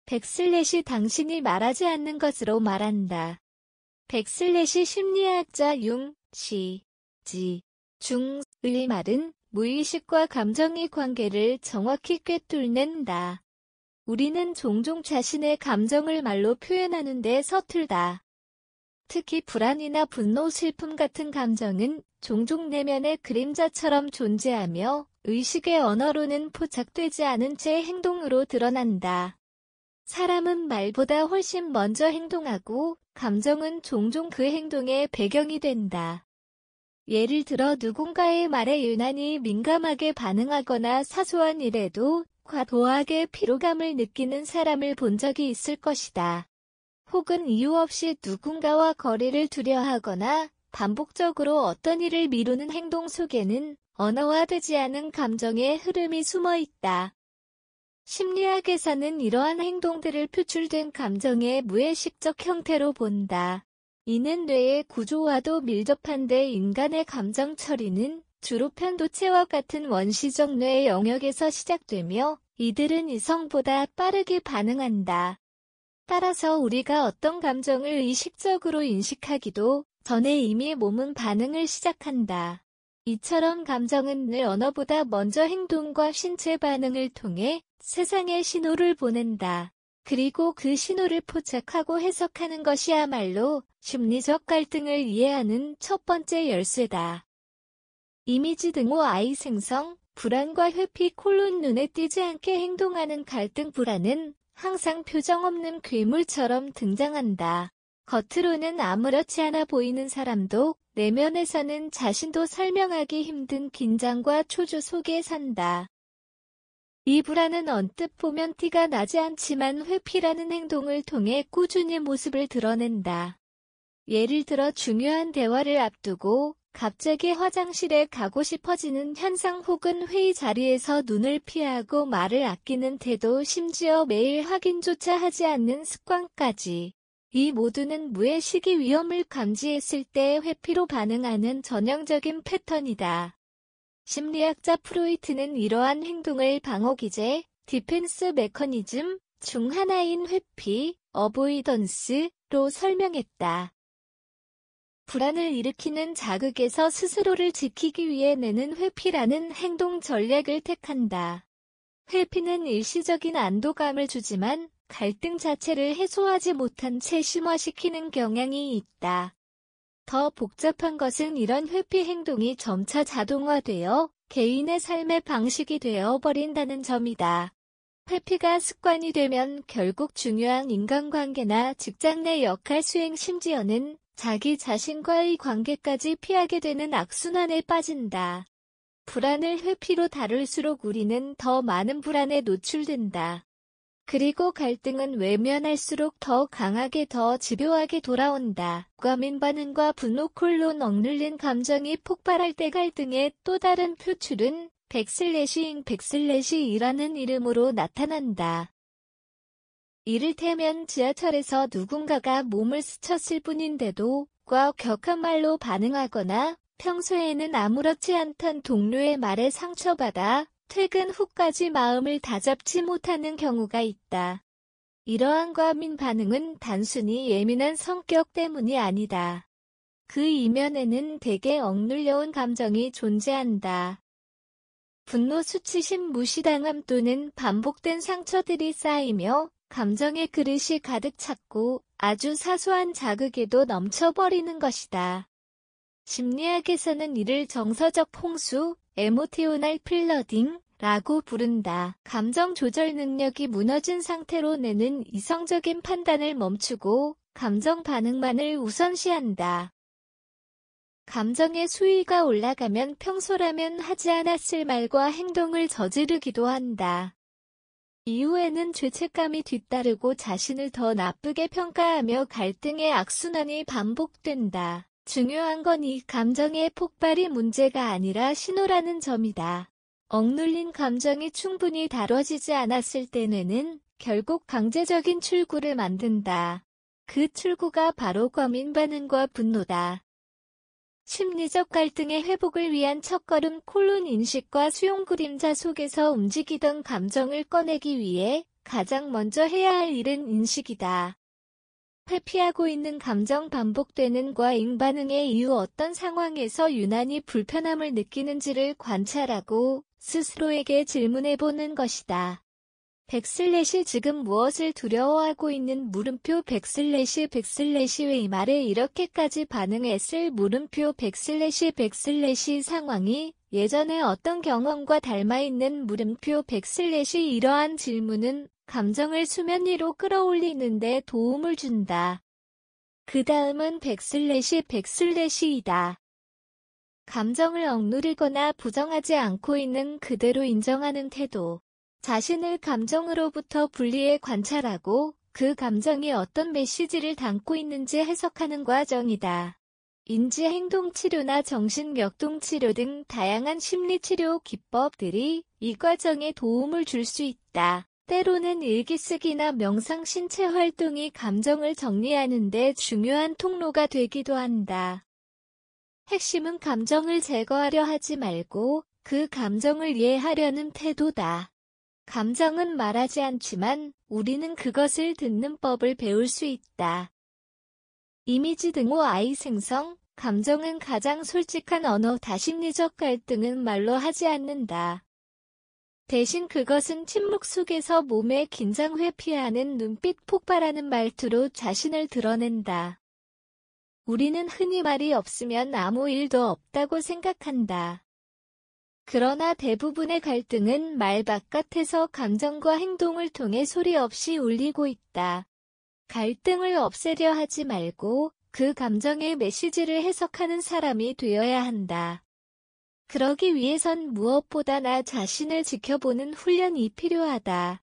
백슬랫이 당신이 말하지 않는 것으로 말한다. 백슬랫이 심리학자 융, 시, 지, 중의 말은 무의식과 감정의 관계를 정확히 꿰뚫는다. 우리는 종종 자신의 감정을 말로 표현하는 데 서툴다. 특히 불안이나 분노, 슬픔 같은 감정은 종종 내면의 그림자처럼 존재하며 의식의 언어로는 포착되지 않은 채 행동으로 드러난다. 사람은 말보다 훨씬 먼저 행동하고 감정은 종종 그 행동의 배경이 된다. 예를 들어 누군가의 말에 유난히 민감하게 반응하거나 사소한 일에도 과도하게 피로감을 느끼는 사람을 본 적이 있을 것이다. 혹은 이유 없이 누군가와 거리를 두려워하거나 반복적으로 어떤 일을 미루는 행동 속에는 언어화되지 않은 감정의 흐름이 숨어 있다. 심리학에서는 이러한 행동들을 표출된 감정의 무의식적 형태로 본다. 이는 뇌의 구조와도 밀접한데 인간의 감정 처리는 주로 편도체와 같은 원시적 뇌의 영역에서 시작되며 이들은 이성보다 빠르게 반응한다. 따라서 우리가 어떤 감정을 의식적으로 인식하기도 전에 이미 몸은 반응을 시작한다. 이처럼 감정은 늘 언어보다 먼저 행동과 신체 반응을 통해 세상에 신호를 보낸다. 그리고 그 신호를 포착하고 해석하는 것이야말로 심리적 갈등을 이해하는 첫 번째 열쇠다. 이미지 등호 아이 생성, 불안과 회피 눈에 띄지 않게 행동하는 갈등 불안은 항상 표정 없는 괴물처럼 등장한다. 겉으로는 아무렇지 않아 보이는 사람도 내면에서는 자신도 설명하기 힘든 긴장과 초조 속에 산다. 이 불안은 언뜻 보면 티가 나지 않지만 회피라는 행동을 통해 꾸준히 모습을 드러낸다. 예를 들어 중요한 대화를 앞두고 갑자기 화장실에 가고 싶어지는 현상 혹은 회의 자리에서 눈을 피하고 말을 아끼는 태도, 심지어 매일 확인조차 하지 않는 습관까지. 이 모두는 무의식의 위험을 감지했을 때 회피로 반응하는 전형적인 패턴이다. 심리학자 프로이트는 이러한 행동을 방어기제, 디펜스 메커니즘 중 하나인 회피, 어보이던스로 설명했다. 불안을 일으키는 자극에서 스스로를 지키기 위해 내는 회피라는 행동 전략을 택한다. 회피는 일시적인 안도감을 주지만 갈등 자체를 해소하지 못한 채 심화시키는 경향이 있다. 더 복잡한 것은 이런 회피 행동이 점차 자동화되어 개인의 삶의 방식이 되어버린다는 점이다. 회피가 습관이 되면 결국 중요한 인간관계나 직장 내 역할 수행 심지어는 자기 자신과의 관계까지 피하게 되는 악순환에 빠진다. 불안을 회피로 다룰수록 우리는 더 많은 불안에 노출된다. 그리고 갈등은 외면할수록 더 강하게 더 집요하게 돌아온다. 과민 반응과 분노 억눌린 감정이 폭발할 때 갈등의 또 다른 표출은 백슬래시이라는 이름으로 나타난다. 이를테면 지하철에서 누군가가 몸을 스쳤을 뿐인데도 격한 말로 반응하거나 평소에는 아무렇지 않던 동료의 말에 상처받아 퇴근 후까지 마음을 다잡지 못하는 경우가 있다. 이러한 과민 반응은 단순히 예민한 성격 때문이 아니다. 그 이면에는 대개 억눌려온 감정이 존재한다. 분노, 수치심, 무시당함 또는 반복된 상처들이 쌓이며 감정의 그릇이 가득 찼고 아주 사소한 자극에도 넘쳐버리는 것이다. 심리학에서는 이를 정서적 홍수, 에모티오널 플러딩라고 부른다. 감정 조절 능력이 무너진 상태로 내는 이성적인 판단을 멈추고 감정 반응만을 우선시한다. 감정의 수위가 올라가면 평소라면 하지 않았을 말과 행동을 저지르기도 한다. 이후에는 죄책감이 뒤따르고 자신을 더 나쁘게 평가하며 갈등의 악순환이 반복된다. 중요한 건 이 감정의 폭발이 문제가 아니라 신호라는 점이다. 억눌린 감정이 충분히 다뤄지지 않았을 때 뇌는 결국 강제적인 출구를 만든다. 그 출구가 바로 과민 반응과 분노다. 심리적 갈등의 회복을 위한 첫걸음 인식과 수용 그림자 속에서 움직이던 감정을 꺼내기 위해 가장 먼저 해야 할 일은 인식이다. 회피하고 있는 감정 반복되는 과잉 반응의 이유 어떤 상황에서 유난히 불편함을 느끼는지를 관찰하고 스스로에게 질문해보는 것이다. 지금 무엇을 두려워하고 있는 물음표 왜 이 말에 이렇게까지 반응했을 물음표 상황이 예전에 어떤 경험과 닮아있는 물음표 이러한 질문은 감정을 수면 위로 끌어올리는데 도움을 준다. 그 다음은 이다. 감정을 억누르거나 부정하지 않고 있는 그대로 인정하는 태도. 자신을 감정으로부터 분리해 관찰하고 그 감정이 어떤 메시지를 담고 있는지 해석하는 과정이다. 인지행동치료나 정신격동치료 등 다양한 심리치료 기법들이 이 과정에 도움을 줄 수 있다. 때로는 일기쓰기나 명상 신체 활동이 감정을 정리하는 데 중요한 통로가 되기도 한다. 핵심은 감정을 제거하려 하지 말고 그 감정을 이해하려는 태도다. 감정은 말하지 않지만 우리는 그것을 듣는 법을 배울 수 있다. 이미지 등호 아이 생성, 감정은 가장 솔직한 언어 다심리적 갈등은 말로 하지 않는다. 대신 그것은 침묵 속에서 몸의 긴장 회피하는 눈빛 폭발하는 말투로 자신을 드러낸다. 우리는 흔히 말이 없으면 아무 일도 없다고 생각한다. 그러나 대부분의 갈등은 말 바깥에서 감정과 행동을 통해 소리 없이 울리고 있다. 갈등을 없애려 하지 말고 그 감정의 메시지를 해석하는 사람이 되어야 한다. 그러기 위해선 무엇보다 나 자신을 지켜보는 훈련이 필요하다.